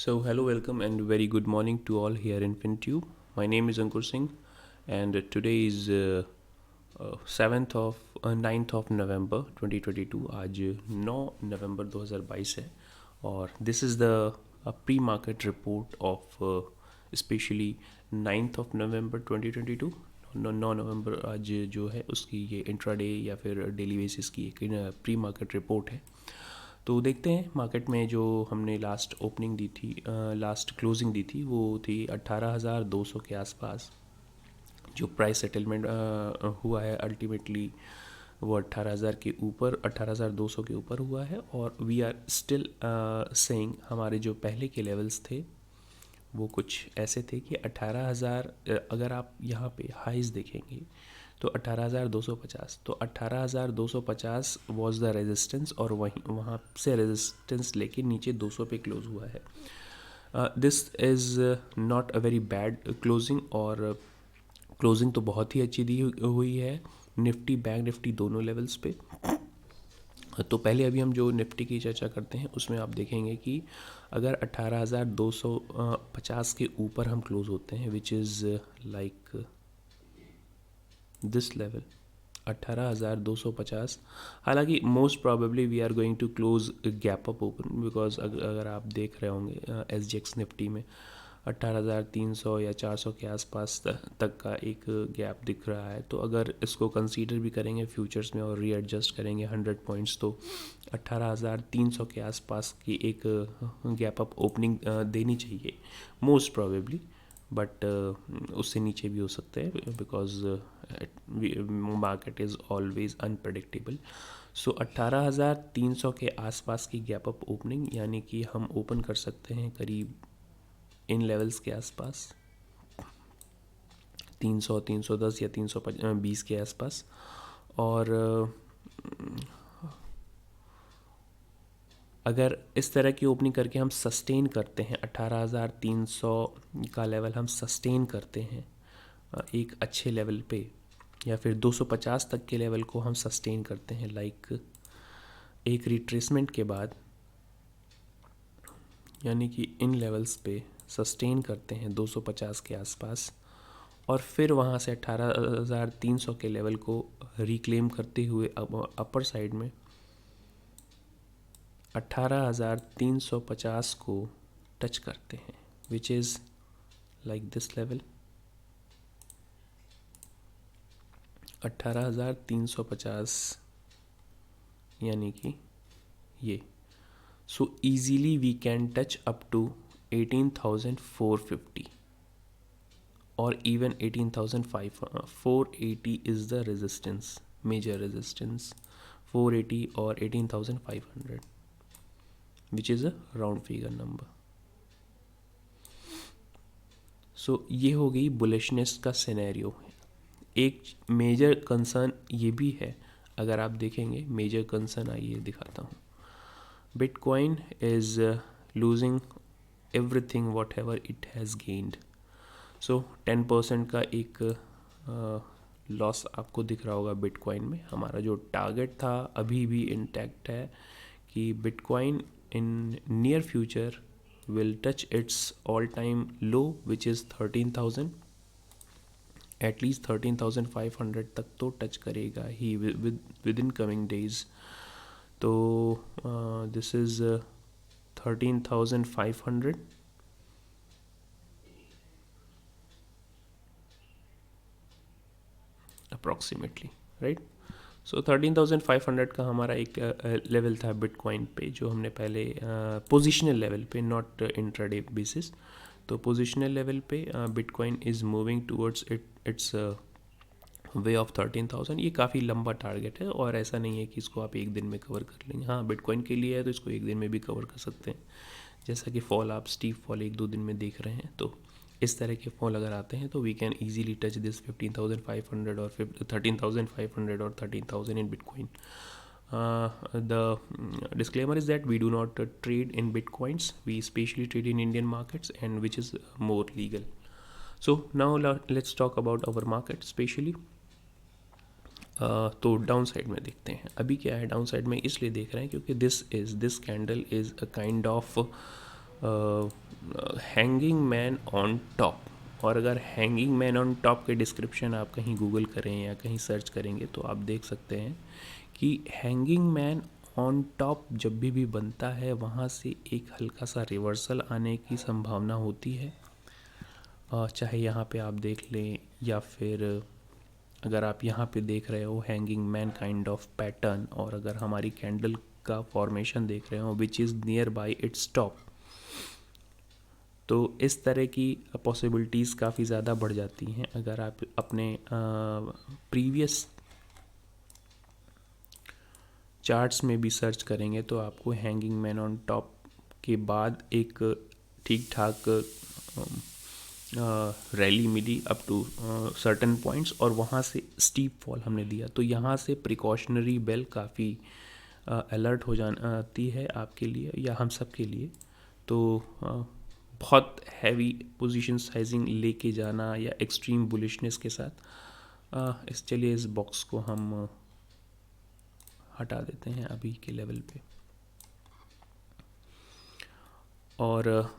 So, hello, welcome, and very good morning to all here in FinTube. My name is Ankur Singh, and today is 7th of 9th of November 2022. आज 9 नवंबर 2022 है और this is the pre-market report of especially 9th of November 2022. 9 नवंबर आज जो है उसकी ये intraday या फिर डेली बेसिस की एक प्री मार्केट रिपोर्ट है। तो देखते हैं मार्केट में जो हमने लास्ट ओपनिंग दी थी, लास्ट क्लोजिंग दी थी, वो थी 18,200 के आसपास। जो प्राइस सेटलमेंट हुआ है अल्टीमेटली वो 18,000 के ऊपर, 18,200 के ऊपर हुआ है। और वी आर स्टिल सेइंग हमारे जो पहले के लेवल्स थे वो कुछ ऐसे थे कि 18,000, अगर आप यहाँ पे हाइज देखेंगे तो 18,250, तो 18,250 वाज द रेजिस्टेंस और वहाँ से रेजिस्टेंस लेके नीचे 200 पे क्लोज हुआ है। This is not a very bad closing, और क्लोजिंग तो बहुत ही अच्छी दी हुई है निफ्टी बैंक निफ्टी दोनों लेवल्स पे। तो पहले अभी हम जो निफ्टी की चर्चा करते हैं उसमें आप देखेंगे कि अगर 18,250 के ऊपर हम क्लोज होते हैं, which is like this level 18,250। हालांकि most probably we are going to close gap up open, because अगर आप देख रहे होंगे SGX निफ्टी में 18,300 या 400 के आसपास तक का एक गैप दिख रहा है। तो अगर इसको कंसीडर भी करेंगे फ्यूचर्स में और रीएडजस्ट करेंगे 100 पॉइंट्स, तो 18,300 के आसपास की एक गैप अप ओपनिंग देनी चाहिए मोस्ट प्रॉबेबली, बट उससे नीचे भी हो सकते हैं because market is always unpredictable. So 18,300 के आसपास की गैप अप ओपनिंग, यानी कि हम ओपन कर सकते हैं करीब इन लेवल्स के आसपास 300, 310 या 320 के आसपास। और अगर इस तरह की ओपनिंग करके हम सस्टेन करते हैं 18,300 का लेवल हम सस्टेन करते हैं एक अच्छे लेवल पे, या फिर 250 तक के लेवल को हम सस्टेन करते हैं, लाइक एक रिट्रेसमेंट के बाद, यानी कि इन लेवल्स पे सस्टेन करते हैं 250 के आसपास, और फिर वहाँ से 18,300 के लेवल को रिक्लेम करते हुए अपर साइड में 18,350 को टच करते हैं, which is like this level 18,350, यानी कि ये। So easily we can touch up to 18,450 और even 18,500। 480 is the resistance, major resistance 480 और 18,500, which is a round figure number. So ये हो गई बुलिशनेस का सिनेरियो। एक मेजर कंसर्न ये भी है, अगर आप देखेंगे मेजर कंसर्न, आइए दिखाता हूँ। Bitcoin is losing everything whatever it has gained. So 10% का एक लॉस आपको दिख रहा होगा बिटकॉइन में। हमारा जो टारगेट था अभी भी इंटैक्ट है कि bitcoin in near future will touch its all-time low, which is 13,000, at least 13,500 तक तो टच करेगा ही विद इन कमिंग डेज। तो दिस इज़ 13,500 अप्रॉक्सीमेटली, राइट। सो 13,500 का हमारा एक लेवल था बिटकॉइन पे, जो हमने पहले पोजिशनल लेवल पे, नॉट इंट्राडे बेसिस। तो पोजिशनल लेवल पे bitcoin is moving towards its way of 13,000। ये काफ़ी लंबा टारगेट है और ऐसा नहीं है कि इसको आप एक दिन में कवर कर लेंगे। हाँ, बिटकॉइन के लिए है तो इसको एक दिन में भी कवर कर सकते हैं, जैसा कि फॉल आप स्टीप फॉल 1-2 दिन में देख रहे हैं। तो इस तरह के फॉल अगर आते हैं तो we can easily touch this 15,500 और 13,500 और 13,000 in bitcoin. The disclaimer is that we do not trade in bitcoins. We especially trade in Indian markets, and which is more legal. So now let's talk about our market especially. तो down side में देखते हैं अभी क्या है। Down side में इसलिए देख रहे हैं क्योंकि this candle is a kind of hanging man on top, और अगर हैंगिंग मैन ऑन टॉप के डिस्क्रिप्शन आप कहीं गूगल करें या कहीं सर्च करेंगे तो आप देख सकते हैं कि हैंगिंग मैन ऑन टॉप जब भी बनता है वहाँ से एक हल्का सा रिवर्सल आने की संभावना होती है। चाहे यहाँ पे आप देख लें या फिर अगर आप यहाँ पे देख रहे हो hanging man kind of pattern, और अगर हमारी कैंडल का फॉर्मेशन देख रहे हो which is near by its top, तो इस तरह की पॉसिबिलिटीज़ काफ़ी ज़्यादा बढ़ जाती हैं। अगर आप अपने प्रीवियस चार्ट्स में भी सर्च करेंगे तो आपको हैंगिंग मैन ऑन टॉप के बाद एक ठीक ठाक रैली मिली अप टू सर्टेन पॉइंट्स, और वहाँ से स्टीप फॉल हमने दिया। तो यहाँ से प्रिकॉशनरी बेल काफ़ी अलर्ट हो जाती है आपके लिए या हम सब के लिए। तो बहुत हैवी पोजीशन साइजिंग लेके जाना या एक्सट्रीम बुलिशनेस के साथ चलिए इस बॉक्स को हम हटा देते हैं अभी के लेवल पे। और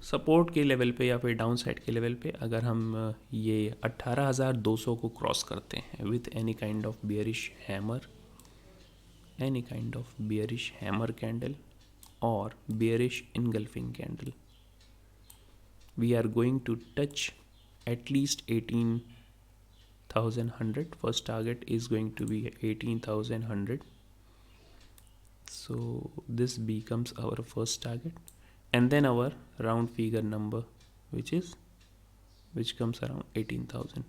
सपोर्ट के लेवल पे या फिर डाउन साइड के लेवल पे अगर हम ये 18,200 को क्रॉस करते हैं with any kind of bearish hammer candle और bearish engulfing candle, we are going to touch at least 18,100. First target is going to be 18,100. So this becomes our first target, and then our round figure number which comes around 18,000.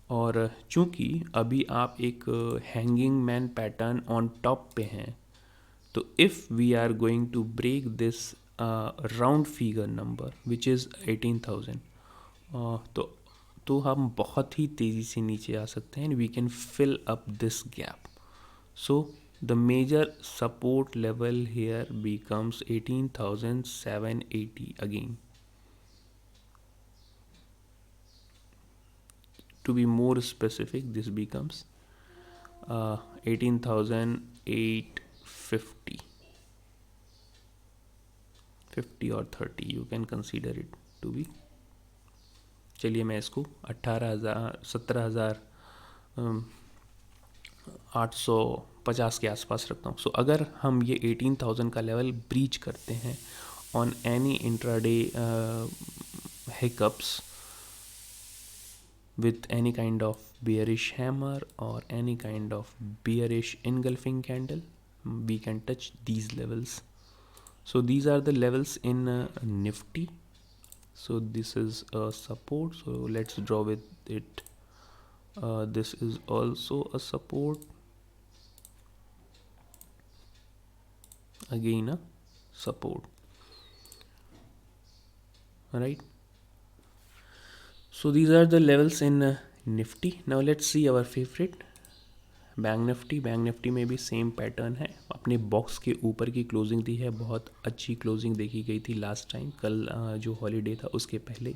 और चूंकि अभी आप एक hanging man pattern on top पे हैं, तो if we are going to break this round figure number which is 18,000, तो हम बहुत ही तेज़ी से नीचे आ सकते हैं। We can fill up this gap. So the major support level here becomes 18,780 again. To be more specific, this becomes 18,850, 50 और 30 you can consider it to be। चलिए मैं इसको 17,850 के आसपास रखता हूँ। सो अगर हम ये 18,000 का लेवल ब्रीच करते हैं on any intraday hiccups with any kind of bearish hammer or any kind of bearish engulfing candle, we can touch these levels. So these are the levels in Nifty. So this is a support, so let's draw with it. This is also a support, again a support, right? So these are the levels in Nifty. Now let's see our favorite bank Nifty में भी same pattern है। अपने box के ऊपर की closing दी है, बहुत अच्छी क्लोजिंग देखी गई थी लास्ट टाइम, कल जो हॉलीडे था उसके पहले,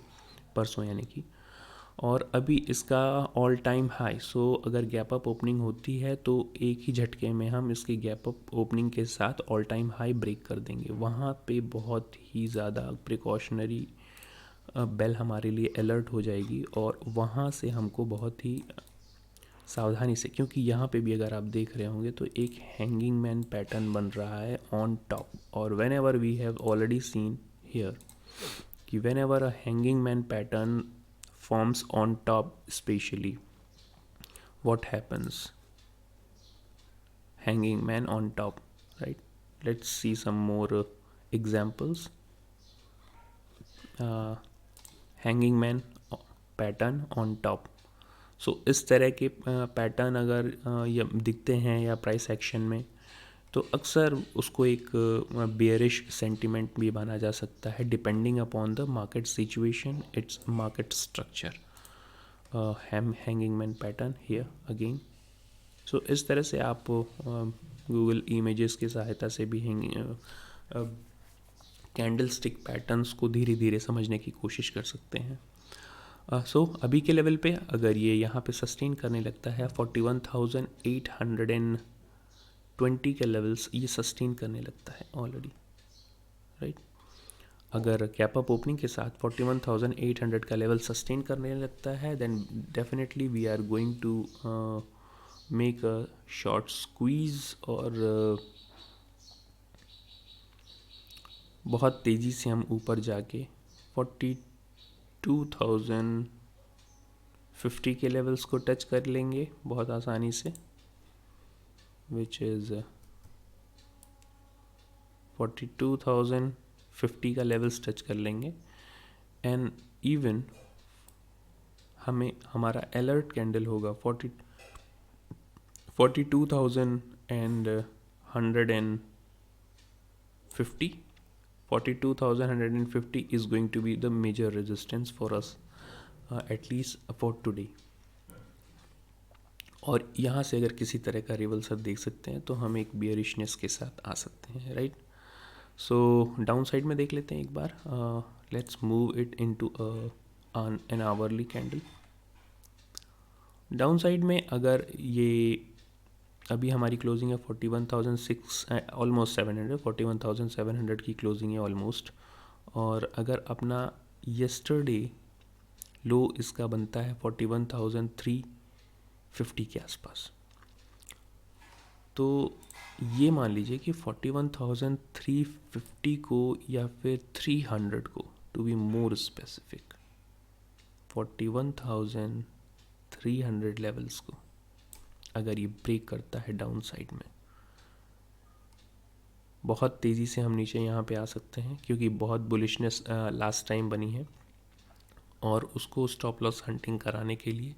परसों यानी कि। और अभी इसका ऑल टाइम हाई, सो अगर गैप अप ओपनिंग होती है तो एक ही झटके में हम इसके गैप अप ओपनिंग के साथ ऑल टाइम हाई ब्रेक कर देंगे। वहाँ पे बहुत ही ज़्यादा प्रिकॉशनरी बेल हमारे लिए अलर्ट हो जाएगी, और वहाँ से हमको बहुत ही सावधानी से, क्योंकि यहाँ पे भी अगर आप देख रहे होंगे तो एक हैंगिंग मैन पैटर्न बन रहा है ऑन टॉप। और whenever we have already seen here कि whenever a hanging man pattern forms on top specially, what happens? Hanging man on top, right? Let's see some more examples. Hanging man pattern on top. सो इस तरह के pattern अगर ये दिखते हैं या price action में, तो अक्सर उसको एक बेयरिश सेंटिमेंट भी माना जा सकता है, depending upon the market situation, it's market structure. Hanging man pattern here again. So इस तरह से आप गूगल इमेजेस की सहायता से भी कैंडल स्टिक पैटर्न्स को धीरे धीरे समझने की कोशिश कर सकते हैं। सो अभी के लेवल पे अगर ये यहाँ पे सस्टेन करने लगता है 41,810 20 के लेवल्स ये सस्टेन करने लगता है ऑलरेडी, राइट। अगर कैप अप ओपनिंग के साथ 41,800 का लेवल सस्टेन करने लगता है, then definitely we are going to make a short squeeze, और बहुत तेज़ी से हम ऊपर जाके 42,050 के लेवल्स को टच कर लेंगे बहुत आसानी से, विच इज़ 42,050 का लेवल्स टच कर लेंगे। एंड इवन हमें हमारा अलर्ट कैंडल होगा 42,150. 42,150 is going to be the major resistance for us, at least for today. और यहाँ से अगर किसी तरह का रिवर्सल देख सकते हैं तो हम एक बियरिशनेस के साथ आ सकते हैं, राइट। सो डाउन साइड में देख लेते हैं एक बार। Let's move it into an hourly candle. Downside में अगर ये अभी हमारी क्लोजिंग है 41,600, ऑलमोस्ट 700, 41,700 की क्लोजिंग है ऑलमोस्ट। और अगर अपना यस्टरडे लो इसका बनता है 41,350 के आसपास, तो ये मान लीजिए कि 41,350 को या फिर 300 को, to be more specific 41,300 levels को अगर ये ब्रेक करता है डाउन साइड में, बहुत तेज़ी से हम नीचे यहाँ पे आ सकते हैं, क्योंकि बहुत बुलिशनेस लास्ट टाइम बनी है। और उसको स्टॉप लॉस हंटिंग कराने के लिए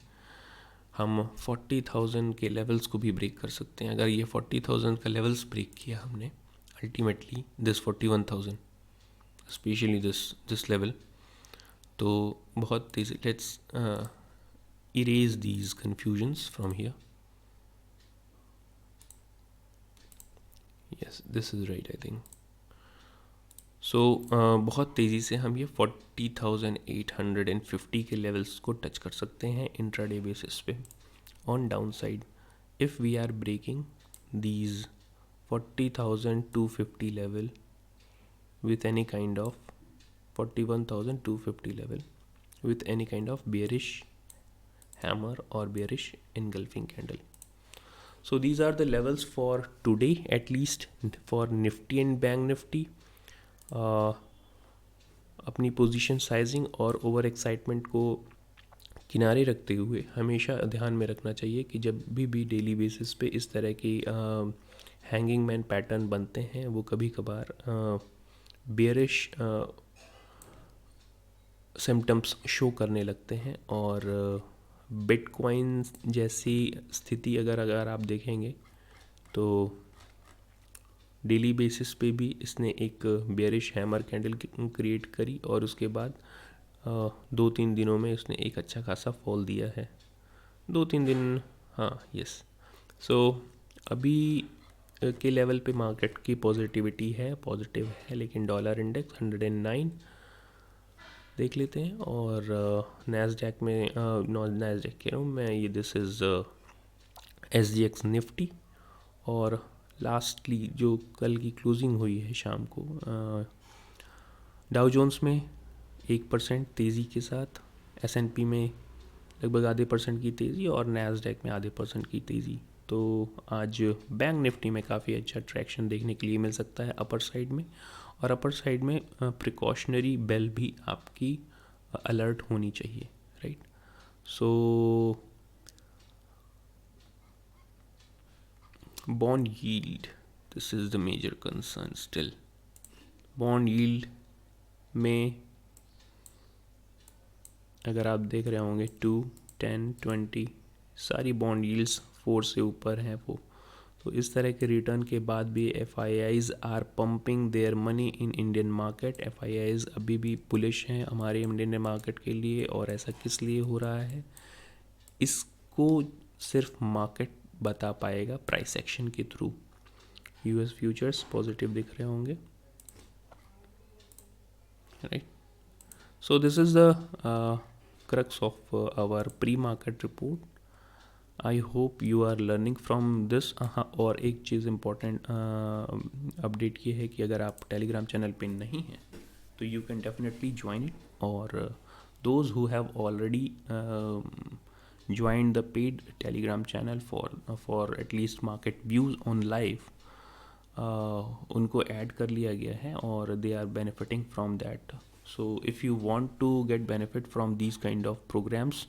हम 40,000 के लेवल्स को भी ब्रेक कर सकते हैं। अगर ये 40,000 का लेवल्स ब्रेक किया हमने, ultimately this 41,000, specially this level, तो बहुत तेज़ी, let's erase these confusions from here. Yes, this is right I think. So बहुत तेज़ी से हम ये 40,850 के लेवल्स को टच कर सकते हैं इंट्राडे बेसिस पे on down side, if we are breaking these 40,250 level with any kind of 41,250 level with any kind of bearish hammer or bearish engulfing candle. So these are the levels for today, at least for Nifty and Bank Nifty. अपनी position sizing और over excitement को किनारे रखते हुए हमेशा ध्यान में रखना चाहिए कि जब भी डेली बेसिस पे इस तरह की हैंगिंग मैन पैटर्न बनते हैं, वो कभी कभार बेयरिश सिम्टम्स शो करने लगते हैं। और बिटकॉइन जैसी स्थिति अगर आप देखेंगे तो डेली बेसिस पे भी इसने एक बेयरिश हैमर कैंडल क्रिएट करी, और उसके बाद 2-3 दिनों में इसने एक अच्छा खासा फॉल दिया है, 2-3 दिन, हाँ, यस। सो अभी के लेवल पे मार्केट की पॉजिटिविटी है, पॉजिटिव है, लेकिन डॉलर इंडेक्स 109 देख लेते हैं। और नैस्डैक में, नैस्डैक कह रहा हूँ मैं, ये दिस इज़ SGX निफ्टी। और लास्टली जो कल की क्लोजिंग हुई है शाम को, डाउ जोन्स में 1% तेज़ी के साथ, S&P में लगभग आधे % की तेज़ी, और नैस्डैक में आधे % की तेज़ी। तो आज बैंक निफ्टी में काफ़ी अच्छा ट्रैक्शन देखने के लिए मिल सकता है अपर साइड में। और अपर साइड में प्रिकॉशनरी बेल भी आपकी अलर्ट होनी चाहिए, right. So bond yield, this is the major concern still. Bond yield में अगर आप देख रहे होंगे 2, 10, 20 सारी बॉन्ड यील्ड्स 4 से ऊपर हैं वो। तो इस तरह के रिटर्न के बाद भी FIIs are pumping their money in Indian market. FIIs अभी भी बुलिश हैं हमारे इंडियन मार्केट के लिए। और ऐसा किस लिए हो रहा है, इसको सिर्फ मार्केट बता पाएगा प्राइस एक्शन के थ्रू। US फ्यूचर्स पॉजिटिव दिख रहे होंगे, right. So this is the crux of our pre-market report. I hope you are learning from this. हाँ, और एक चीज़ इम्पोर्टेंट अपडेट ये है कि अगर आप टेलीग्राम चैनल पे नहीं हैं तो you can definitely join it, और those who have already joined the paid telegram channel for at least market views on live, उनको ऐड कर लिया गया है और they are benefiting from that. So if you want to get benefit from these kind of programs,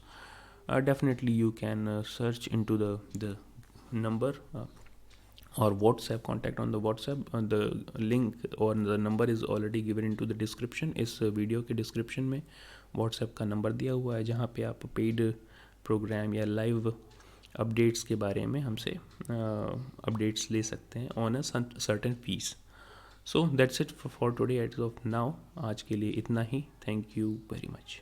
definitely you can search into the number or WhatsApp, contact on the WhatsApp. The link or the number is already given into the description. इस video के description में WhatsApp का number दिया हुआ है जहाँ पे आप पेड प्रोग्राम या लाइव अपडेट्स के बारे में हमसे अपडेट्स ले सकते हैं on a certain fees. So that's it for today as of now. आज के लिए इतना ही. Thank you very much.